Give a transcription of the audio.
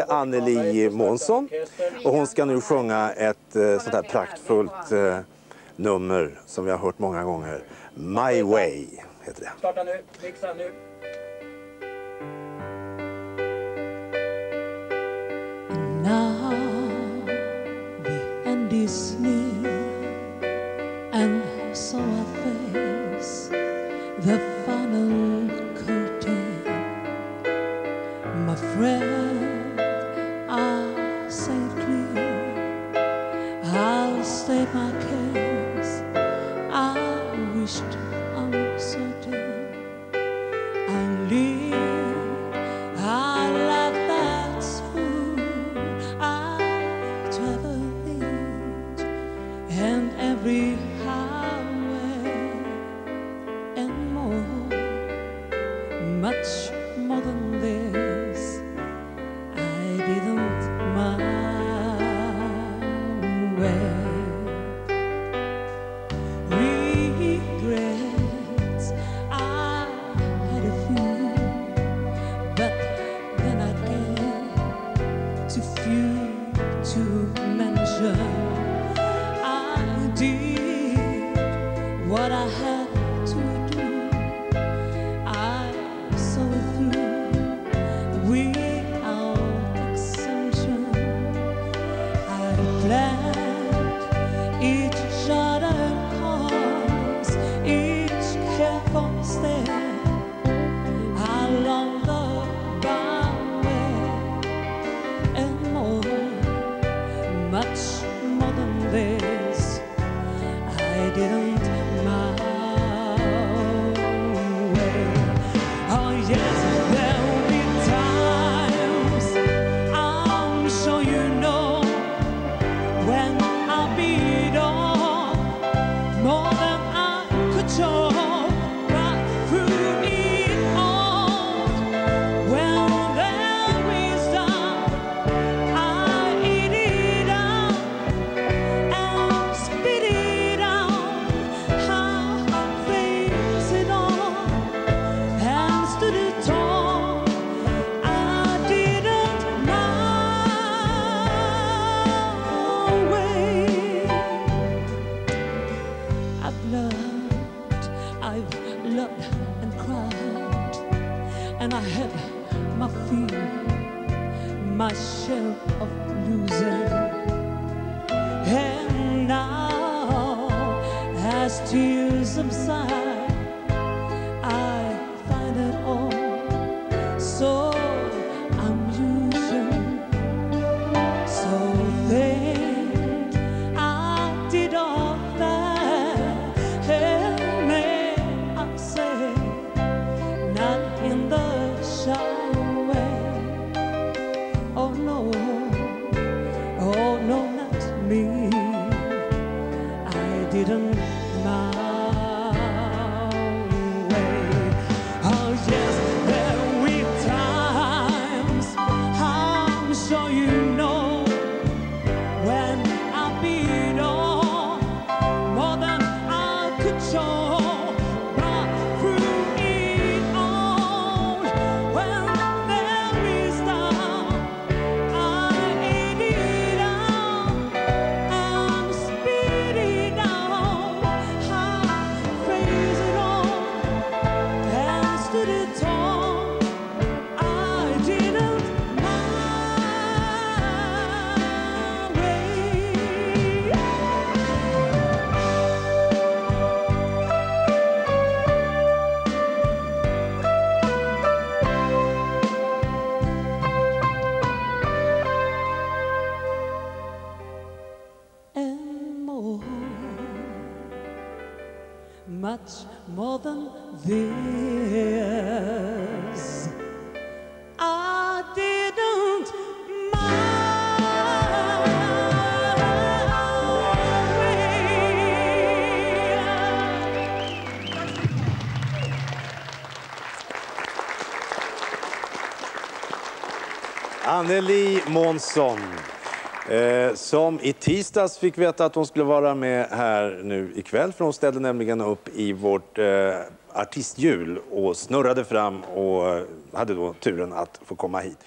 är Anneli Månsson och hon ska nu sjunga ett sånt här praktfullt nummer som vi har hört många gånger. My Way heter det. Starta nu, mixa nu. Now the end is near, and so I face the final curtain. My friend, I'll say it clear, I'll state my case. I wished uncertain, I live, I love that's full, I travel it, and every highway and more, much more than this, I didn't my way. Regrets, I had a few, but then again, too few to mention. I did what I had to do, I saw it through without exemption. I planned each shattered course, each careful step along the byway, and more, much more than this, I didn't my way. Oh yes, there'll be times, I'm sure you know, when I'll be on more than I could show. But through it all, when there is doubt, I eat it out and spit it out. I face it all and stood it tall. I didn't my way. I've loved and cried, and I had my fear, my share of losing. And now, as tears subside, I find it all so amusing. So think I did all that, and may I say, not in the shy way. Oh no, not me. I didn't my way. Oh yes, there were times, I'm sure you know, when I beat on more than I could show. But through it all, when there is doubt, I eat it out and spit it out. I face it all and stood it tall. I didn't my way. And more, much more than this, I didn't Anneli Månsson, som i tisdags fick veta att hon skulle vara med här nu ikväll, för hon ställde nämligen upp i vårt artisthjul och snurrade fram och hade då turen att få komma hit.